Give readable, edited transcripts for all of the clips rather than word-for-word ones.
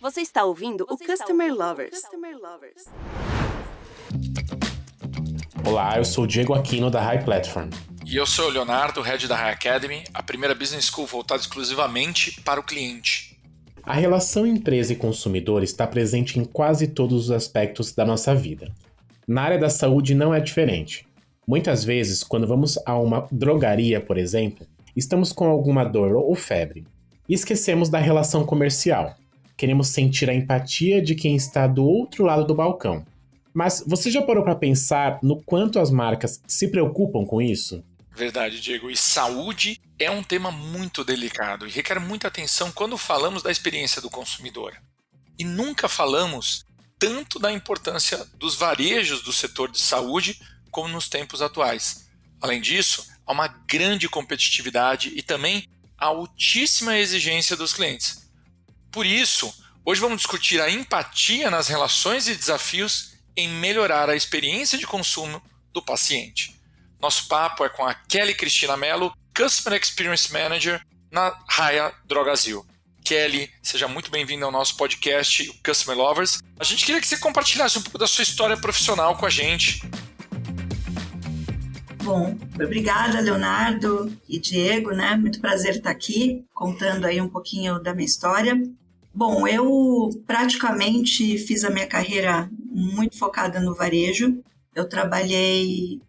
Você está ouvindo o Customer Lovers. Olá, eu sou o Diego Aquino da High Platform. E eu sou o Leonardo, Head da High Academy, a primeira business school voltada exclusivamente para o cliente. A relação empresa e consumidor está presente em quase todos os aspectos da nossa vida. Na área da saúde não é diferente. Muitas vezes, quando vamos a uma drogaria, por exemplo, estamos com alguma dor ou febre e esquecemos da relação comercial. Queremos sentir a empatia de quem está do outro lado do balcão. Mas você já parou para pensar no quanto as marcas se preocupam com isso? Verdade, Diego. E saúde é um tema muito delicado e requer muita atenção quando falamos da experiência do consumidor. E nunca falamos tanto da importância dos varejos do setor de saúde como nos tempos atuais. Além disso, há uma grande competitividade e também a altíssima exigência dos clientes. Por isso, hoje vamos discutir a empatia nas relações e desafios em melhorar a experiência de consumo do paciente. Nosso papo é com a Kelly Cristina Mello, Customer Experience Manager na Raia Drogasil. Kelly, seja muito bem-vinda ao nosso podcast, o Customer Lovers. A gente queria que você compartilhasse um pouco da sua história profissional com a gente. Bom, obrigada, Leonardo e Diego, né? Muito prazer estar aqui, contando aí um pouquinho da minha história. Bom, eu praticamente fiz a minha carreira muito focada no varejo. Eu trabalhei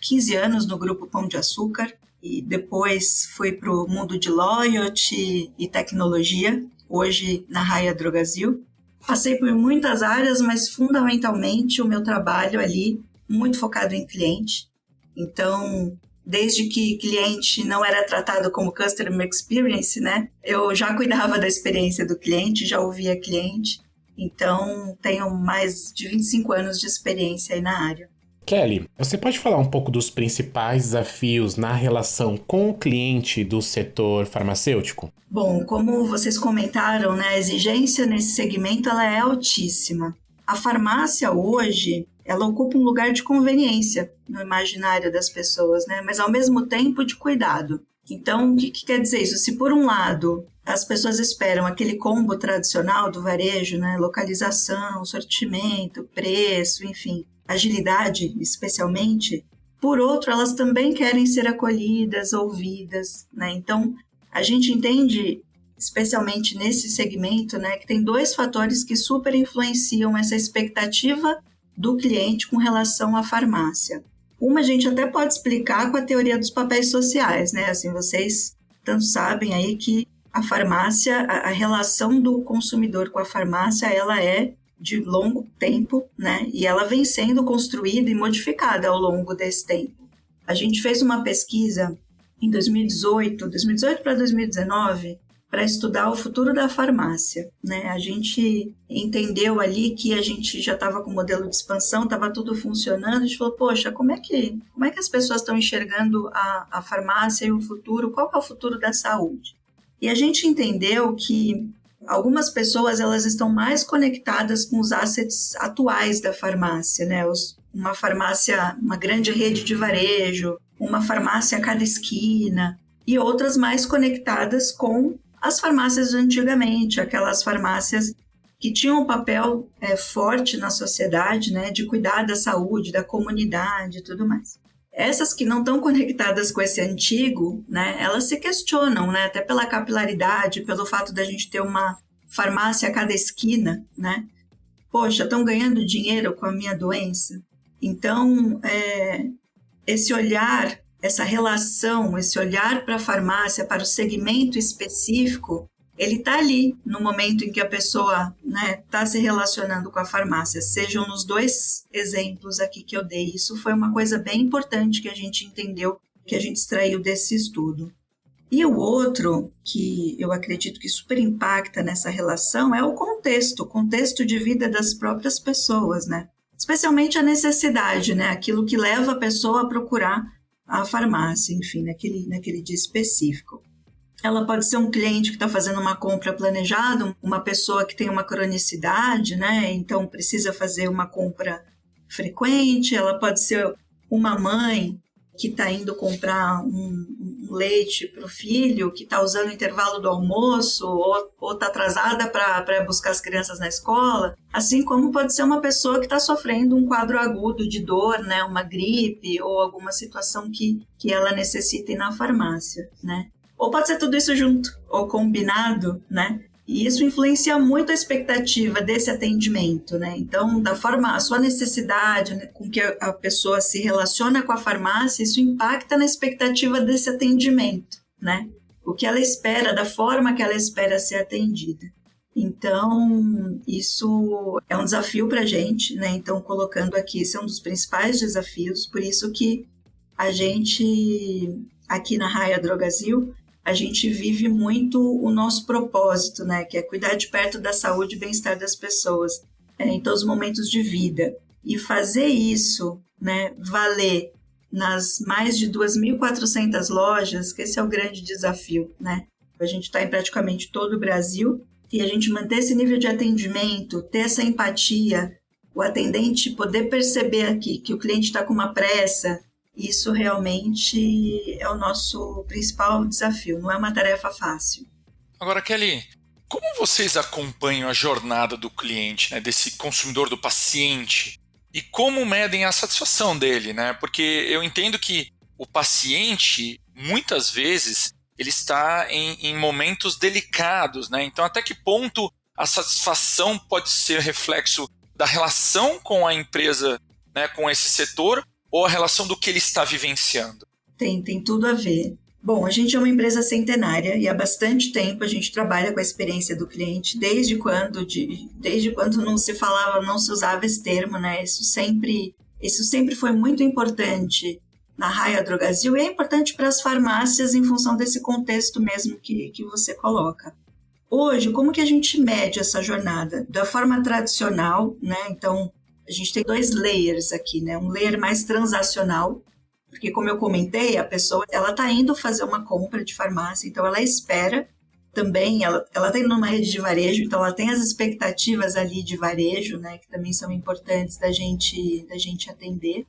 15 anos no Grupo Pão de Açúcar e depois fui para o mundo de loyalty e tecnologia, hoje na Raia Drogasil. Passei por muitas áreas, mas fundamentalmente o meu trabalho ali muito focado em cliente. Então, desde que cliente não era tratado como Customer Experience, né? Eu já cuidava da experiência do cliente, já ouvia cliente. Então, tenho mais de 25 anos de experiência aí na área. Kelly, você pode falar um pouco dos principais desafios na relação com o cliente do setor farmacêutico? Bom, como vocês comentaram, né, a exigência nesse segmento ela é altíssima. A farmácia hoje, ela ocupa um lugar de conveniência no imaginário das pessoas, né? Mas ao mesmo tempo de cuidado. Então, o que quer dizer isso? Se por um lado as pessoas esperam aquele combo tradicional do varejo, né? Localização, sortimento, preço, enfim, agilidade especialmente, por outro, elas também querem ser acolhidas, ouvidas, né? Então, a gente entende, especialmente nesse segmento, né, que tem dois fatores que super influenciam essa expectativa do cliente com relação à farmácia. Uma a gente até pode explicar com a teoria dos papéis sociais, né? Assim, vocês tanto sabem aí que a farmácia, a relação do consumidor com a farmácia, ela é de longo tempo, né? E ela vem sendo construída e modificada ao longo desse tempo. A gente fez uma pesquisa em 2018 para 2019, para estudar o futuro da farmácia, né? A gente entendeu ali que a gente já estava com o modelo de expansão, estava tudo funcionando, a gente falou, poxa, como é que as pessoas estão enxergando a farmácia e o futuro, qual é o futuro da saúde? E a gente entendeu que algumas pessoas elas estão mais conectadas com os assets atuais da farmácia, né? Uma farmácia, uma grande rede de varejo, uma farmácia a cada esquina, e outras mais conectadas com as farmácias de antigamente, aquelas farmácias que tinham um papel forte na sociedade, né, de cuidar da saúde, da comunidade e tudo mais. Essas que não estão conectadas com esse antigo, né, elas se questionam, né, até pela capilaridade, pelo fato da gente ter uma farmácia a cada esquina, né? Poxa, estão ganhando dinheiro com a minha doença? Então, esse olhar, essa relação, esse olhar para a farmácia, para o segmento específico, ele está ali no momento em que a pessoa está se relacionando com a farmácia, sejam nos dois exemplos aqui que eu dei. Isso foi uma coisa bem importante que a gente entendeu, que a gente extraiu desse estudo. E o outro, que eu acredito que super impacta nessa relação, é o contexto de vida das próprias pessoas, né? Especialmente a necessidade, né? Aquilo que leva a pessoa a procurar a farmácia, enfim, naquele dia específico. Ela pode ser um cliente que está fazendo uma compra planejada, uma pessoa que tem uma cronicidade, né? Então precisa fazer uma compra frequente. Ela pode ser uma mãe que está indo comprar um leite para o filho que está usando o intervalo do almoço ou está atrasada para buscar as crianças na escola, assim como pode ser uma pessoa que está sofrendo um quadro agudo de dor, né, uma gripe ou alguma situação que ela necessita ir na farmácia, né? Ou pode ser tudo isso junto ou combinado, né? E isso influencia muito a expectativa desse atendimento, né? Então, da forma, a sua necessidade, né, com que a pessoa se relaciona com a farmácia, isso impacta na expectativa desse atendimento, né? O que ela espera, da forma que ela espera ser atendida. Então, isso é um desafio para a gente, né? Então, colocando aqui, esse é um dos principais desafios, por isso que a gente, aqui na Raia Drogasil, a gente vive muito o nosso propósito, né? Que é cuidar de perto da saúde e bem-estar das pessoas em todos os momentos de vida. E fazer isso, né, valer nas mais de 2.400 lojas, que esse é o grande desafio, né? A gente está em praticamente todo o Brasil e a gente manter esse nível de atendimento, ter essa empatia, o atendente poder perceber aqui que o cliente está com uma pressa. Isso realmente é o nosso principal desafio, não é uma tarefa fácil. Agora, Kelly, como vocês acompanham a jornada do cliente, né, desse consumidor, do paciente, e como medem a satisfação dele, né? Porque eu entendo que o paciente, muitas vezes, ele está em momentos delicados, né? Então, até que ponto a satisfação pode ser reflexo da relação com a empresa, né, com esse setor, ou a relação do que ele está vivenciando? Tem tudo a ver. Bom, a gente é uma empresa centenária e há bastante tempo a gente trabalha com a experiência do cliente, desde quando não se falava, não se usava esse termo, né? Isso sempre foi muito importante na Raia Drogasil e é importante para as farmácias em função desse contexto mesmo que você coloca. Hoje, como que a gente mede essa jornada? Da forma tradicional, né? Então, a gente tem 2 layers aqui, né? Um layer mais transacional, porque como eu comentei, a pessoa ela está indo fazer uma compra de farmácia, então ela espera também, ela está indo numa rede de varejo, então ela tem as expectativas ali de varejo, né? Que também são importantes da gente atender.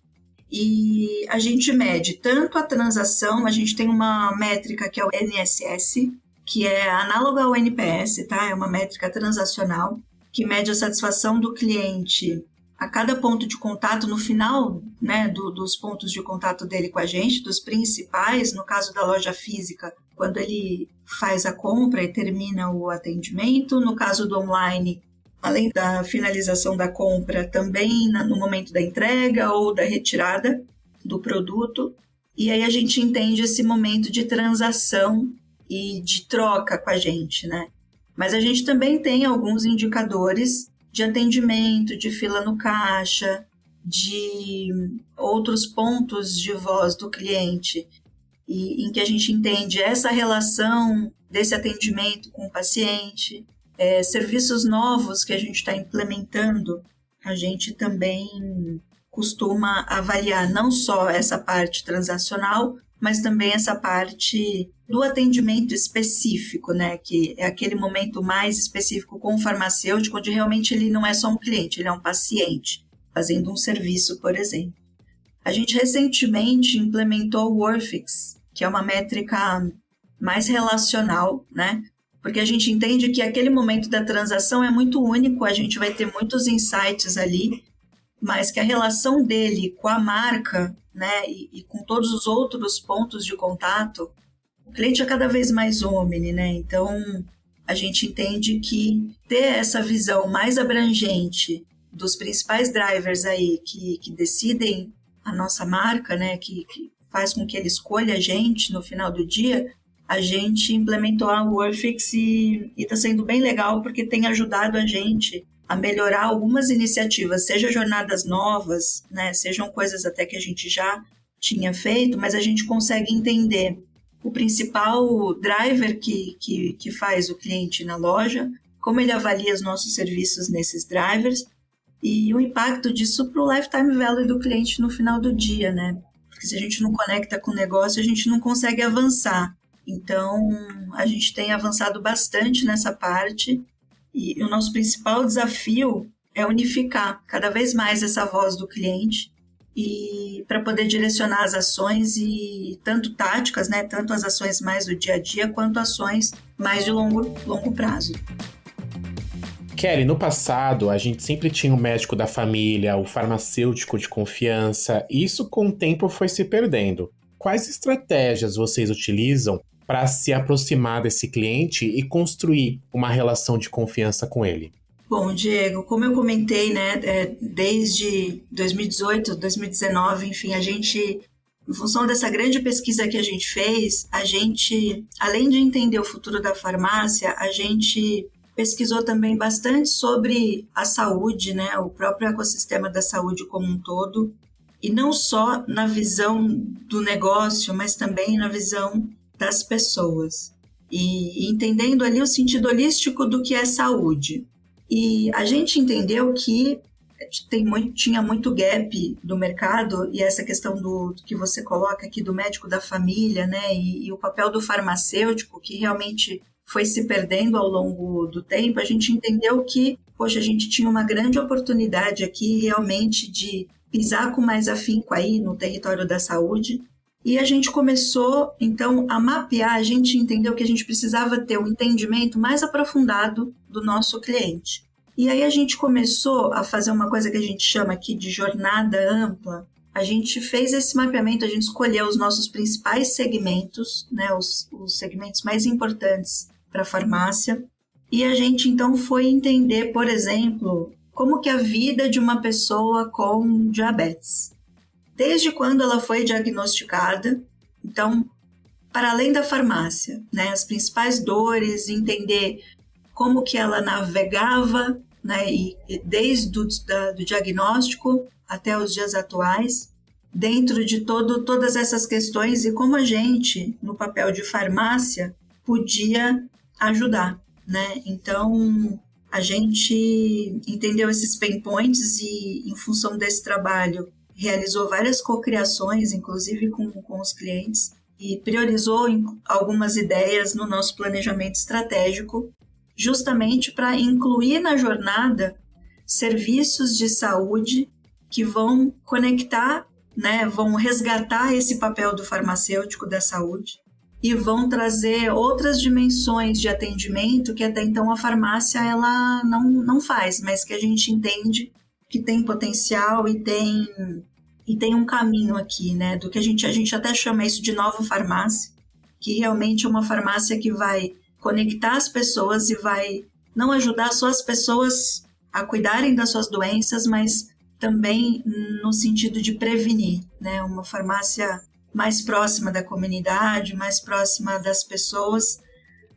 E a gente mede tanto a transação, a gente tem uma métrica que é o NSS, que é análoga ao NPS, tá? É uma métrica transacional que mede a satisfação do cliente a cada ponto de contato, no final, né, dos pontos de contato dele com a gente, dos principais, no caso da loja física, quando ele faz a compra e termina o atendimento, no caso do online, além da finalização da compra, também no momento da entrega ou da retirada do produto. E aí a gente entende esse momento de transação e de troca com a gente, né? Mas a gente também tem alguns indicadores de atendimento, de fila no caixa, de outros pontos de voz do cliente, e em que a gente entende essa relação desse atendimento com o paciente, serviços novos que a gente está implementando, a gente também costuma avaliar não só essa parte transacional, mas também essa parte do atendimento específico, né? Que é aquele momento mais específico com o farmacêutico, onde realmente ele não é só um cliente, ele é um paciente, fazendo um serviço, por exemplo. A gente recentemente implementou o Worfix, que é uma métrica mais relacional, né? Porque a gente entende que aquele momento da transação é muito único, a gente vai ter muitos insights ali, mas que a relação dele com a marca, né, e com todos os outros pontos de contato, o cliente é cada vez mais omni, né? Então, a gente entende que ter essa visão mais abrangente dos principais drivers aí que decidem a nossa marca, né, que faz com que ele escolha a gente no final do dia, a gente implementou a Worfix e está sendo bem legal porque tem ajudado a gente a melhorar algumas iniciativas, seja jornadas novas, né, sejam coisas até que a gente já tinha feito, mas a gente consegue entender o principal driver que faz o cliente na loja, como ele avalia os nossos serviços nesses drivers e o impacto disso para o lifetime value do cliente no final do dia, né? Porque se a gente não conecta com o negócio, a gente não consegue avançar. Então, a gente tem avançado bastante nessa parte. E o nosso principal desafio é unificar cada vez mais essa voz do cliente e para poder direcionar as ações e tanto táticas, né, tanto as ações mais do dia a dia quanto ações mais de longo prazo. Kelly, no passado, a gente sempre tinha o médico da família, o farmacêutico de confiança, e isso com o tempo foi se perdendo. Quais estratégias vocês utilizam para se aproximar desse cliente e construir uma relação de confiança com ele? Bom, Diego, como eu comentei, né, desde 2018, 2019, enfim, a gente, em função dessa grande pesquisa que a gente fez, a gente, além de entender o futuro da farmácia, a gente pesquisou também bastante sobre a saúde, né, o próprio ecossistema da saúde como um todo, e não só na visão do negócio, mas também na visão das pessoas, e entendendo ali o sentido holístico do que é saúde. E a gente entendeu que tinha muito gap do mercado, e essa questão do que você coloca aqui do médico da família, né, e o papel do farmacêutico, que realmente foi se perdendo ao longo do tempo. A gente entendeu que, poxa, a gente tinha uma grande oportunidade aqui realmente de pisar com mais afinco aí no território da saúde. E a gente começou, então, a mapear, a gente entendeu que a gente precisava ter um entendimento mais aprofundado do nosso cliente. E aí a gente começou a fazer uma coisa que a gente chama aqui de jornada ampla. A gente fez esse mapeamento, a gente escolheu os nossos principais segmentos, né, os segmentos mais importantes para a farmácia. E a gente, então, foi entender, por exemplo, como que a vida de uma pessoa com diabetes. Desde quando ela foi diagnosticada, então, para além da farmácia, né, as principais dores, entender como que ela navegava, né, e desde do diagnóstico até os dias atuais, dentro de todas essas questões, e como a gente, no papel de farmácia, podia ajudar, né? Então, a gente entendeu esses pain points e, em função desse trabalho, realizou várias cocriações, inclusive com os clientes, e priorizou algumas ideias no nosso planejamento estratégico, justamente para incluir na jornada serviços de saúde que vão conectar, né, vão resgatar esse papel do farmacêutico da saúde e vão trazer outras dimensões de atendimento que até então a farmácia ela não faz, mas que a gente entende que tem potencial e tem um caminho aqui, né? Do que a gente até chama isso de nova farmácia, que realmente é uma farmácia que vai conectar as pessoas e vai não ajudar só as pessoas a cuidarem das suas doenças, mas também no sentido de prevenir, né? Uma farmácia mais próxima da comunidade, mais próxima das pessoas,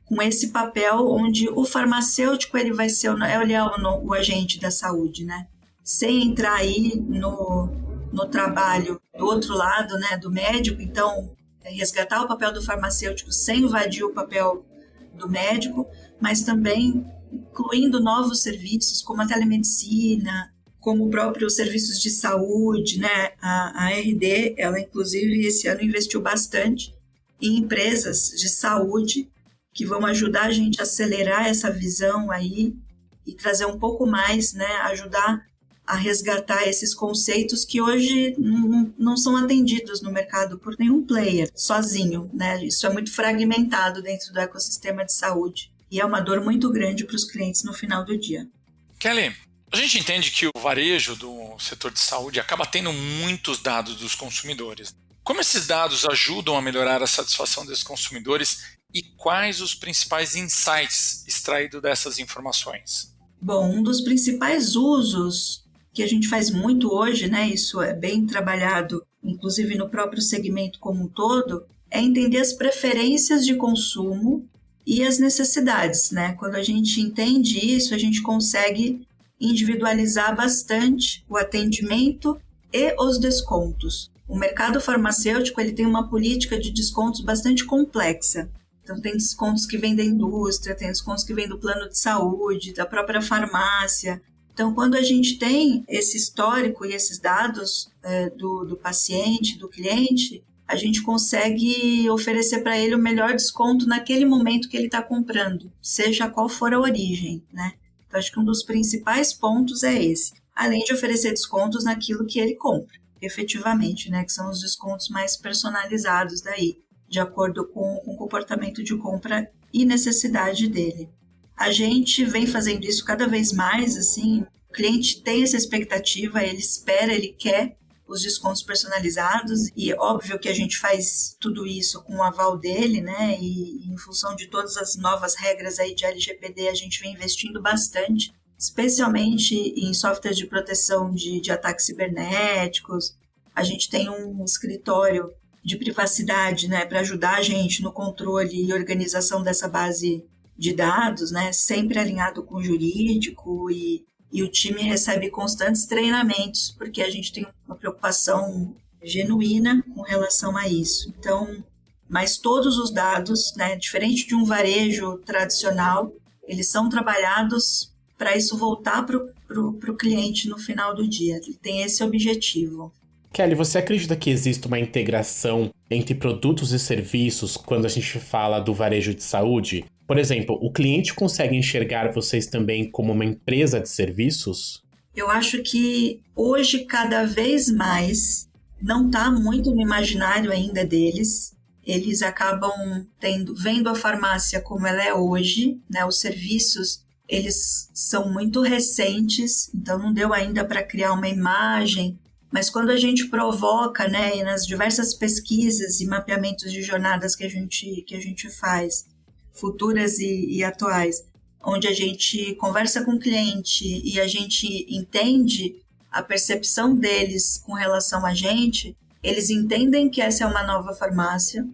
com esse papel onde o farmacêutico ele vai ser o agente da saúde, né? Sem entrar aí no trabalho do outro lado, né, do médico, então resgatar o papel do farmacêutico sem invadir o papel do médico, mas também incluindo novos serviços como a telemedicina, como o próprio serviços de saúde, né? A RD, ela inclusive esse ano investiu bastante em empresas de saúde que vão ajudar a gente a acelerar essa visão aí e trazer um pouco mais, né? Ajudar a resgatar esses conceitos que hoje não são atendidos no mercado por nenhum player sozinho, né? Isso é muito fragmentado dentro do ecossistema de saúde e é uma dor muito grande para os clientes no final do dia. Kelly, a gente entende que o varejo do setor de saúde acaba tendo muitos dados dos consumidores. Como esses dados ajudam a melhorar a satisfação desses consumidores e quais os principais insights extraídos dessas informações? Bom, um dos principais usos que a gente faz muito hoje, né, isso é bem trabalhado, inclusive no próprio segmento como um todo, é entender as preferências de consumo e as necessidades, né? Quando a gente entende isso, a gente consegue individualizar bastante o atendimento e os descontos. O mercado farmacêutico ele tem uma política de descontos bastante complexa. Então, tem descontos que vêm da indústria, tem descontos que vêm do plano de saúde, da própria farmácia. Então, quando a gente tem esse histórico e esses dados do paciente, do cliente, a gente consegue oferecer para ele o melhor desconto naquele momento que ele está comprando, seja qual for a origem, né? Então, acho que um dos principais pontos é esse, além de oferecer descontos naquilo que ele compra. efetivamente, né? Que são os descontos mais personalizados daí, de acordo com o comportamento de compra e necessidade dele. A gente vem fazendo isso cada vez mais, assim, o cliente tem essa expectativa, ele espera, ele quer os descontos personalizados e óbvio que a gente faz tudo isso com o aval dele, né? E em função de todas as novas regras aí de LGPD, a gente vem investindo bastante, especialmente em softwares de proteção de ataques cibernéticos. A gente tem um escritório de privacidade, né, para ajudar a gente no controle e organização dessa base de dados, né, sempre alinhado com o jurídico e o time recebe constantes treinamentos, porque a gente tem uma preocupação genuína com relação a isso. Então, mas todos os dados, né, diferente de um varejo tradicional, eles são trabalhados para isso voltar para o cliente no final do dia. Ele tem esse objetivo. Kelly, você acredita que existe uma integração entre produtos e serviços quando a gente fala do varejo de saúde? Por exemplo, o cliente consegue enxergar vocês também como uma empresa de serviços? Eu acho que hoje, cada vez mais, não está muito no imaginário ainda deles. Eles acabam vendo a farmácia como ela é hoje, né? Os serviços, eles são muito recentes, então não deu ainda para criar uma imagem. Mas quando a gente provoca, né, e nas diversas pesquisas e mapeamentos de jornadas que a gente faz, futuras e atuais, onde a gente conversa com o cliente e a gente entende a percepção deles com relação a gente, eles entendem que essa é uma nova farmácia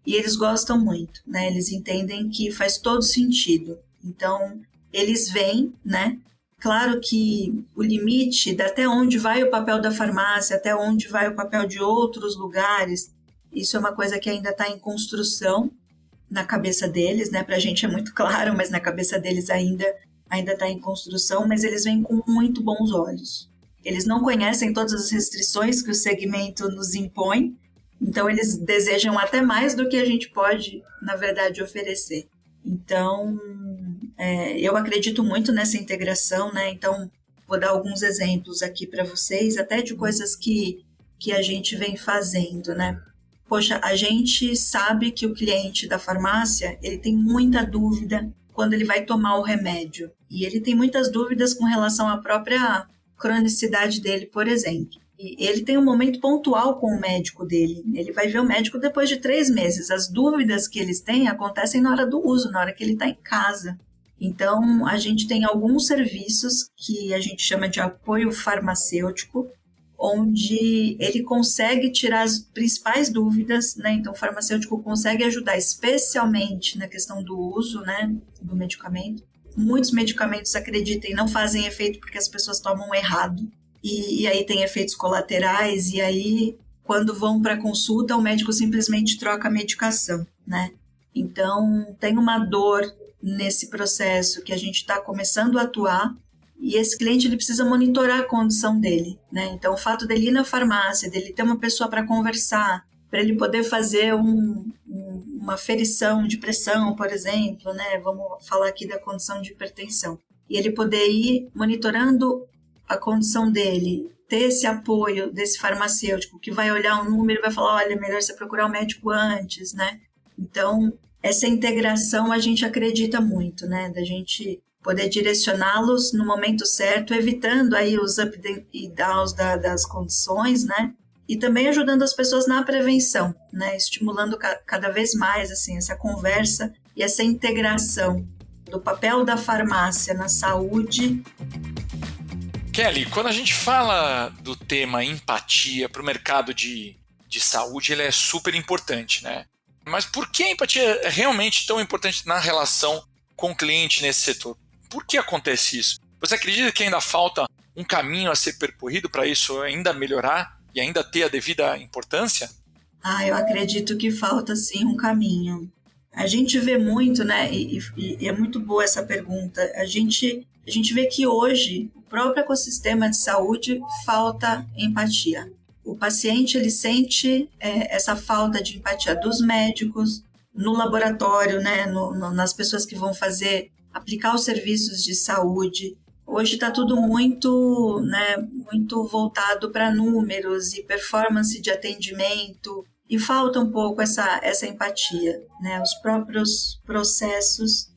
e eles gostam muito, né? Eles entendem que faz todo sentido. Então, eles veem, né? Claro que o limite de até onde vai o papel da farmácia, até onde vai o papel de outros lugares, isso é uma coisa que ainda está em construção na cabeça deles, né? Para a gente é muito claro, mas na cabeça deles ainda está em construção, mas eles vêm com muito bons olhos. Eles não conhecem todas as restrições que o segmento nos impõe, então eles desejam até mais do que a gente pode, na verdade, oferecer. Então, eu acredito muito nessa integração, né? Então, vou dar alguns exemplos aqui para vocês, até de coisas que a gente vem fazendo, né? Poxa, a gente sabe que o cliente da farmácia, ele tem muita dúvida quando ele vai tomar o remédio. E ele tem muitas dúvidas com relação à própria cronicidade dele, por exemplo. E ele tem um momento pontual com o médico dele. Ele vai ver o médico depois de 3 meses. As dúvidas que eles têm acontecem na hora do uso, na hora que ele está em casa. Então, a gente tem alguns serviços que a gente chama de apoio farmacêutico, onde ele consegue tirar as principais dúvidas, né? Então, o farmacêutico consegue ajudar especialmente na questão do uso, né, do medicamento. Muitos medicamentos, acreditem, não fazem efeito porque as pessoas tomam errado. E aí tem efeitos colaterais, e aí, quando vão para consulta, o médico simplesmente troca a medicação, né? Então, tem uma dor nesse processo que a gente está começando a atuar, e esse cliente ele precisa monitorar a condição dele, né? Então, o fato dele ir na farmácia, dele ter uma pessoa para conversar, para ele poder fazer uma ferição de pressão, por exemplo, né? Vamos falar aqui da condição de hipertensão. E ele poder ir monitorando a condição dele, ter esse apoio desse farmacêutico que vai olhar um número e vai falar, olha, melhor você procurar o médico antes, né? Então, essa integração a gente acredita muito, né? Da gente poder direcioná-los no momento certo, evitando aí os up e downs das condições, né? E também ajudando as pessoas na prevenção, né? Estimulando cada vez mais, assim, essa conversa e essa integração do papel da farmácia na saúde. Kelly, quando a gente fala do tema empatia para o mercado de saúde, ele é super importante, né? Mas por que a empatia é realmente tão importante na relação com o cliente nesse setor? Por que acontece isso? Você acredita que ainda falta um caminho a ser percorrido para isso ainda melhorar e ainda ter a devida importância? Eu acredito que falta sim um caminho. A gente vê muito, né? E é muito boa essa pergunta. A gente vê que hoje o próprio ecossistema de saúde falta empatia. O paciente ele sente essa falta de empatia dos médicos, no laboratório, né? Nas pessoas que vão aplicar os serviços de saúde. Hoje está tudo muito, né, muito voltado para números e performance de atendimento, e falta um pouco essa empatia, né? Os próprios processos,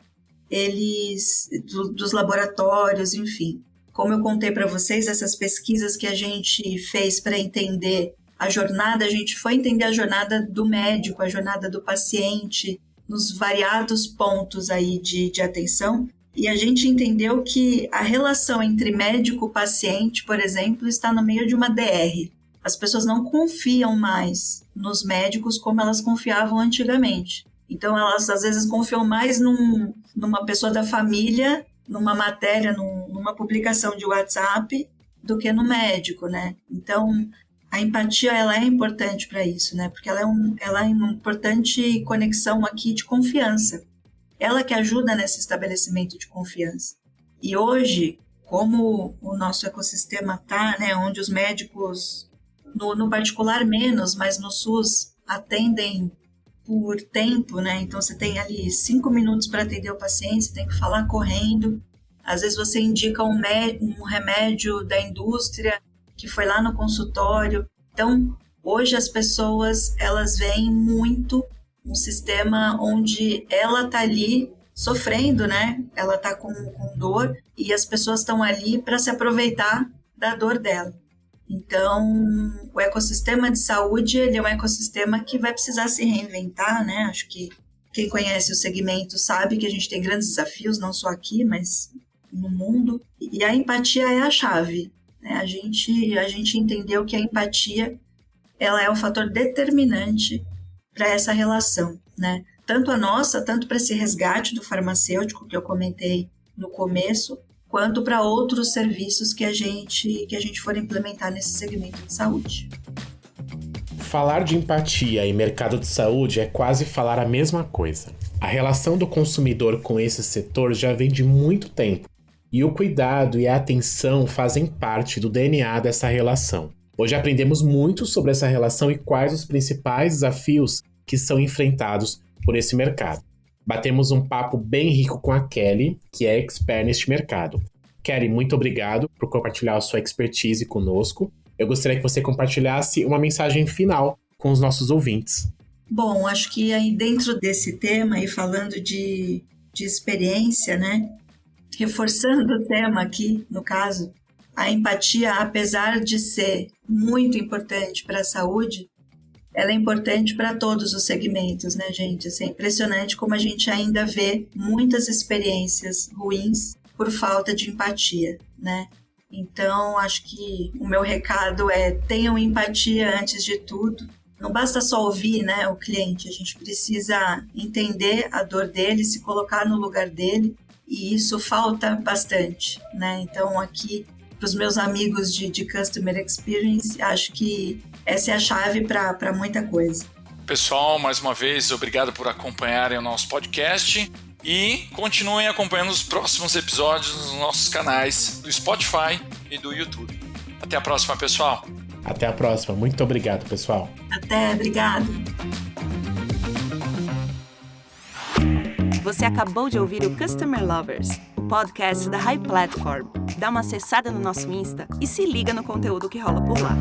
dos laboratórios, enfim. Como eu contei para vocês, essas pesquisas que a gente fez para entender a jornada, a gente foi entender a jornada do médico, a jornada do paciente, nos variados pontos aí de atenção, e a gente entendeu que a relação entre médico e paciente, por exemplo, está no meio de uma DR. As pessoas não confiam mais nos médicos como elas confiavam antigamente. Então, elas às vezes confiam mais numa pessoa da família, numa matéria, numa publicação de WhatsApp, do que no médico, né? Então, a empatia, ela é importante para isso, né? Porque ela é uma importante conexão aqui de confiança. Ela que ajuda nesse estabelecimento de confiança. E hoje, como o nosso ecossistema está, né? Onde os médicos, no particular menos, mas no SUS, atendem por tempo, né? Então, você tem ali 5 minutos para atender o paciente, você tem que falar correndo. Às vezes, você indica um remédio da indústria que foi lá no consultório. Então, hoje as pessoas, elas veem muito um sistema onde ela está ali sofrendo, né? Ela está com dor e as pessoas estão ali para se aproveitar da dor dela. Então, o ecossistema de saúde, ele é um ecossistema que vai precisar se reinventar, né? Acho que quem conhece o segmento sabe que a gente tem grandes desafios, não só aqui, mas no mundo. E a empatia é a chave, né? A gente entendeu que a empatia, ela é o fator determinante para essa relação, né? Tanto a nossa, tanto para esse resgate do farmacêutico que eu comentei no começo, quanto para outros serviços que a gente for implementar nesse segmento de saúde. Falar de empatia e mercado de saúde é quase falar a mesma coisa. A relação do consumidor com esse setor já vem de muito tempo, e o cuidado e a atenção fazem parte do DNA dessa relação. Hoje aprendemos muito sobre essa relação e quais os principais desafios que são enfrentados por esse mercado. Batemos um papo bem rico com a Kelly, que é expert neste mercado. Kelly, muito obrigado por compartilhar a sua expertise conosco. Eu gostaria que você compartilhasse uma mensagem final com os nossos ouvintes. Bom, acho que aí dentro desse tema e falando de experiência, né? Reforçando o tema aqui, no caso, a empatia, apesar de ser muito importante para a saúde, ela é importante para todos os segmentos, né, gente? Assim, é impressionante como a gente ainda vê muitas experiências ruins por falta de empatia, né? Então, acho que o meu recado é: tenham empatia antes de tudo. Não basta só ouvir, né, o cliente, a gente precisa entender a dor dele, se colocar no lugar dele, e isso falta bastante, né? Então, aqui, para os meus amigos de Customer Experience, acho que essa é a chave para muita coisa. Pessoal, mais uma vez, obrigado por acompanharem o nosso podcast e continuem acompanhando os próximos episódios nos nossos canais do Spotify e do YouTube. Até a próxima, pessoal. Até a próxima. Muito obrigado, pessoal. Até, obrigado. Você acabou de ouvir o Customer Lovers, o podcast da High Platform. Dá uma acessada no nosso Insta e se liga no conteúdo que rola por lá.